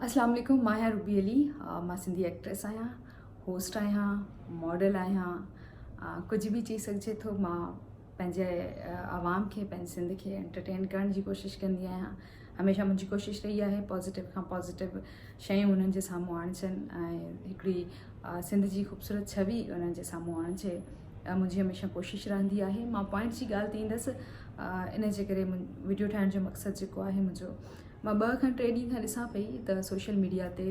अस्सलाम वालेकुम। मां आहियां रूबी अली। मां सिंधी एक्ट्रेस आहियां, होस्ट आहियां, मॉडल आहियां। कुझु बि चई सघिजे थो। मां पंहिंजे आवाम खे, पंहिंजे सिंध खे एंटरटेन करण जी कोशिशि कंदी आहियां। हमेशह मुंहिंजी कोशिशि रही आहे पॉज़िटिव खां पॉज़िटिव शयूं उन्हनि जे साम्हूं आणजनि ऐं हिकिड़ी सिंध जी ख़ूबसूरत छवि उन्हनि जे साम्हूं आणिजे। मुंहिंजी हमेशह कोशिशि रहंदी आहे। मां पॉइंट जी ॻाल्हि ते ईंदसि। इन जे करे वीडियो ठाहिण जो मक़सदु जेको आहे मुंहिंजो, मां 2 खां 3 ॾींहं खां ॾिसां पई त सोशल मीडिया ते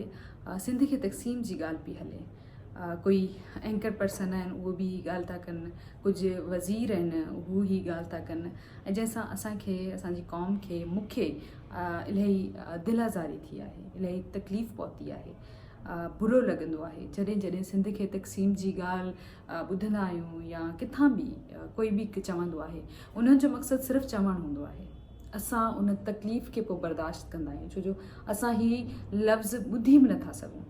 सिंध खे तक़सीम जी ॻाल्हि पई हले। कोई एंकर पर्सन आहिनि, उहो बि ॻाल्हि था कनि, कुझु वज़ीर आहिनि, उहो ई ॻाल्हि था कनि, ऐं जंहिंसां असांखे, असांजी क़ौम खे, मूंखे इलाही दिलि आज़ारी थी आहे, इलाही तकलीफ़ पहुती आहे। बुरो लॻंदो आहे जॾहिं जॾहिं सिंध खे तक़सीम जी ॻाल्हि ॿुधंदा आहियूं या किथां बि कोई बि चवंदो आहे। उन्हनि जो मक़सदु सिर्फ़ु चवणु हूंदो आहे। असां उन तकलीफ़ खे पोइ बर्दाश्त कंदा आहियूं, छो जो असां ही लफ़्ज़ ॿुधी बि नथा सघूं।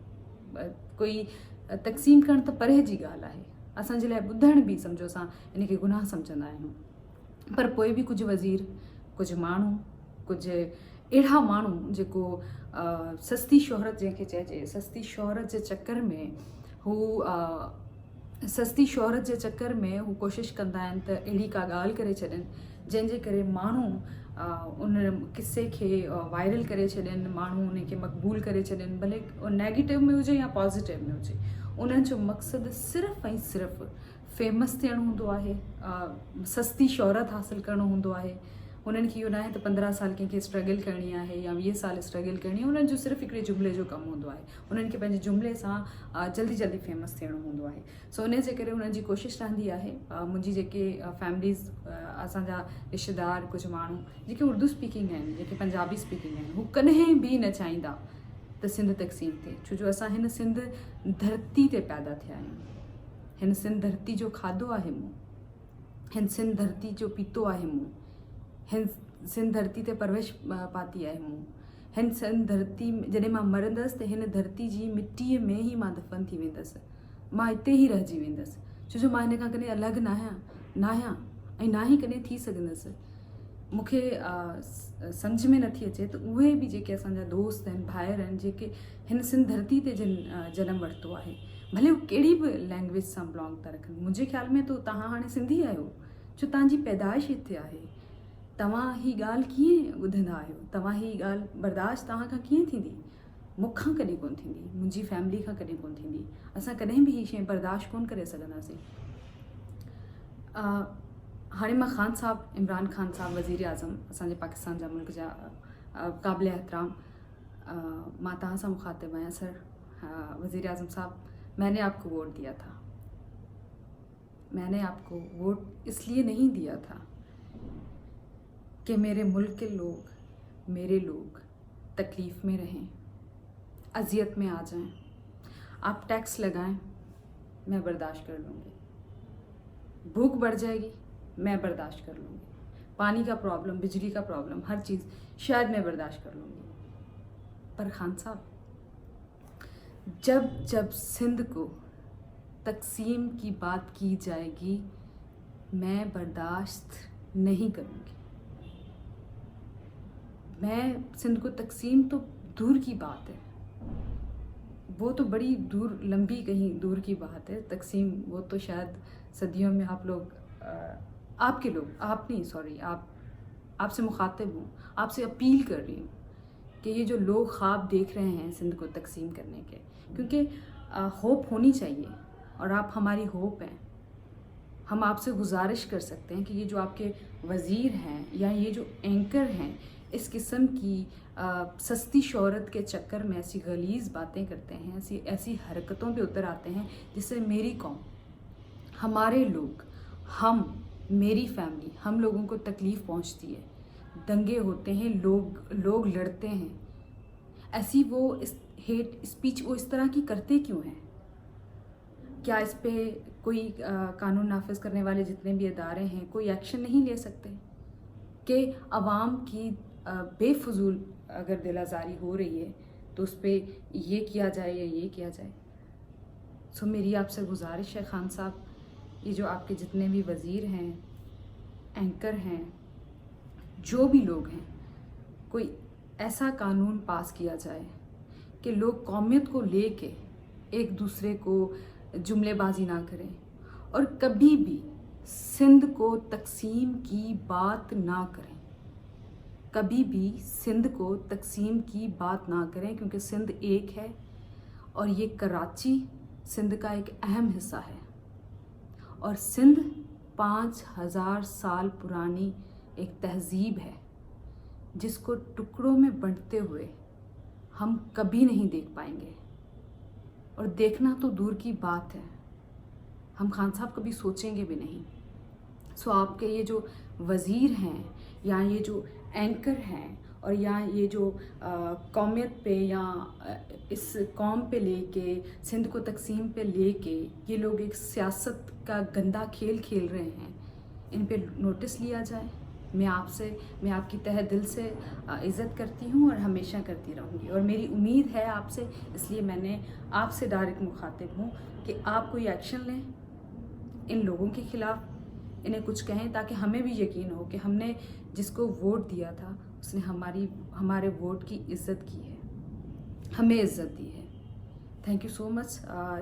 कोई तक़सीम करण त परे जी ॻाल्हि आहे, असांजे लाइ ॿुधण बि सम्झो असां इन खे गुनाह सम्झंदा आहियूं। पर पोइ बि कुझु वज़ीर, कुझु माण्हू, कुझु अहिड़ा माण्हू जेको सस्ती शोहरत जंहिंखे चइजे, सस्ती शोहरत जे चकर में हू कोशिशि कंदा आहिनि त अहिड़ी का ॻाल्हि करे छॾनि जंहिंजे करे माण्हू उन किसे खे वायरल करे छॾनि, माण्हू उन खे मक़बूल करे छॾनि, भले नेगेटिव में हुजे या पॉज़िटिव में हुजे। उन्हनि जो मक़सदु सिर्फ़ु ऐं सिर्फ़ु फेमस थियणो हूंदो आहे, सस्ती शोहरत हासिलु करणो हूंदो आहे। उन्हनि खे इहो न आहे त 15 साल कंहिंखे स्ट्रगल करणी आहे या 20 साल स्ट्रगल करणी आहे। उन्हनि जो सिर्फ़ु हिकिड़े जुमिले जो कमु हूंदो आहे। उन्हनि खे पंहिंजे जुमिले सां जल्दी जल्दी फेमस थियणो हूंदो आहे। सो उन जे करे उन्हनि जी कोशिशि रहंदी आहे। मुंहिंजी जेके फैमिलीज़, असांजा रिश्तेदार, कुझु माण्हू जेके उर्दू स्पीकिंग आहिनि, जेके पंजाबी स्पीकिंग आहिनि, हू कॾहिं बि न चाहींदा त सिंध तक़सीम थिए, छो जो असां हिन सिंध धरती ते पैदा थिया आहियूं। हिन सिंध धरती जो खाधो आहे मूं, हिन सिंध धरती जो पीतो आहे मूं, हिन सिंध धरती ते परवरिश पाती आहे मूं। हिन सिंध धरती, जॾहिं मां मरंदसि त हिन धरती जी मिटीअ में ई मां दफ़न थी वेंदसि। मां हिते ई रहिजी वेंदसि, छो जो मां हिन खां कॾहिं अलॻि न आहियां ऐं ना ई कॾहिं थी सघंदसि। मूंखे सम्झ में नथी अचे त उहे बि जेके असांजा दोस्त आहिनि, भाइर आहिनि, जेके हिन सिंध धरती ते जनमु वरितो आहे, भले हू कहिड़ी बि लैंग्वेज सां बिलोंग था रखनि। मुंहिंजे ख़्याल में त तव्हां हाणे सिंधी आहियो, छो तव्हांजी पैदाइश हिते आहे। तव्हां ही ॻाल्हि कीअं ॿुधंदा आहियो? तव्हां ही ॻाल्हि बर्दाश्त तव्हां खां कीअं थींदी? मूंखां कॾहिं कोन थींदी, मुंहिंजी फैमिली खां कॾहिं कोन थींदी। असां कॾहिं बि हीअ शइ बर्दाश्त कोन करे सघंदासीं। हाणे मां ख़ान साहब, इमरान ख़ान साहब, वज़ीर आज़म, असांजे पाकिस्तान जा मुल्क जा क़ाबिल एहतराम, मां तव्हां सां मुखातिब आहियां। सर, वज़ीर आज़म साहब, मैंने आपको वोट दिया था। मैंने आपको वोट इसलिए नहीं दिया था कि मेरे मुल्क के लोग, मेरे लोग तकलीफ़ में रहें, अज़ियत में आ जाएं। आप टैक्स लगाएं, मैं बर्दाश्त कर लूँगी। भूख बढ़ जाएगी, मैं बर्दाश्त कर लूँगी। पानी का प्रॉब्लम, बिजली का प्रॉब्लम, हर चीज़ शायद मैं बर्दाश्त कर लूँगी। पर खान साहब, जब जब सिंध को तकसीम की बात की जाएगी, मैं बर्दाश्त नहीं करूँगी। मैं सिंध को तकसीम तो दूर की बात है, वो तो बड़ी दूर, लंबी कहीं दूर की बात है। तकसीम वो तो शायद सदियों में आप लोग, आपके लोग, आप नहीं, सॉरी, आपसे मुखातिब हूँ, आपसे अपील कर रही हूँ कि ये जो लोग ख्वाब देख रहे हैं सिंध को तकसीम करने के, क्योंकि होप होनी चाहिए और आप हमारी होप हैं। हम आपसे गुजारिश कर सकते हैं कि ये जो आपके वज़ीर हैं या ये जो एंकर हैं, इस किस्म की सस्ती शोहरत के चक्कर में ऐसी गलीज़ बातें करते हैं, ऐसी हरकतों पे उतर आते हैं जिससे मेरी कौम, हमारे लोग, मेरी फैमिली, हम लोगों को तकलीफ़ पहुंचती है। दंगे होते हैं, लोग लड़ते हैं। ऐसी वो इस हेट स्पीच वो इस तरह की करते क्यों हैं? क्या इस पे कोई कानून नाफिज करने वाले जितने भी इदारे हैं, कोई एक्शन नहीं ले सकते कि अवाम की बेफजूल अगर दिल आज़ारी हो रही है तो उस पर ये किया जाए या ये किया जाए? सो मेरी आपसे गुजारिश है खान साहब, ये जो आपके जितने भी वज़ीर हैं, एंकर हैं, जो भी लोग हैं, कोई ऐसा कानून पास किया जाए कि लोग कौमियत को लेके एक दूसरे को जुमलेबाजी ना करें और कभी भी सिंध को तकसीम की बात ना करें, कभी भी सिंध को तकसीम की बात ना करें, क्योंकि सिंध एक है और ये कराची सिंध का एक अहम हिस्सा है। और सिंध 5000 साल पुरानी एक तहजीब है जिसको टुकड़ों में बंटते हुए हम कभी नहीं देख पाएंगे, और देखना तो दूर की बात है, हम खान साहब कभी सोचेंगे भी नहीं। सो आपके ये जो वज़ीर हैं या ये जो एंकर हैं और या ये जो कौमियत पे या इस कौम पे लेके सिंध को तकसीम पे लेके ये लोग एक सियासत का गंदा खेल खेल रहे हैं, इन पे नोटिस लिया जाए। मैं आपकी तहे दिल से इज़्ज़त करती हूँ और हमेशा करती रहूँगी, और मेरी उम्मीद है आपसे, इसलिए मैंने आपसे डायरेक्ट मुखातिब हूँ कि आप कोई एक्शन लें इन लोगों के ख़िलाफ़, इन्हें कुछ कहें ताकि हमें भी यकीन हो कि हमने जिसको वोट दिया था उसने हमारे वोट की इज़्ज़त की है, हमें इज़्ज़त दी है। थैंक यू सो मच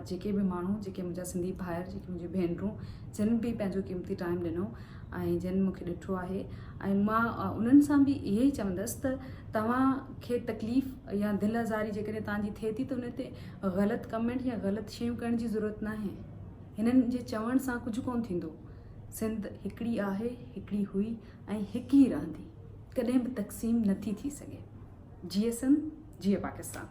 जेके बि माण्हू, जेके मुंहिंजा सिंधी भाइर, जेके मुंहिंजी भेनरूं, जिन बि पंहिंजो क़ीमती टाइम ॾिनो ऐं जिन मूंखे ॾिठो आहे, ऐं मां उन्हनि सां बि इहे ई चवंदसि त तव्हांखे तकलीफ़ या दिलि आज़ारी जेकॾहिं तव्हांजी थिए थी त उन ते ग़लति कमेंट या ग़लति शयूं करण जी ज़रूरत न आहे। हिननि जे चवण सां कुझु कोन थींदो। सिंध हिकिड़ी आहे, हिकिड़ी हुई ऐं हिकु ई रहंदी, कॾहिं बि तक़सीम नथी थी सघे। जिए सिंध, जिए पाकिस्तान।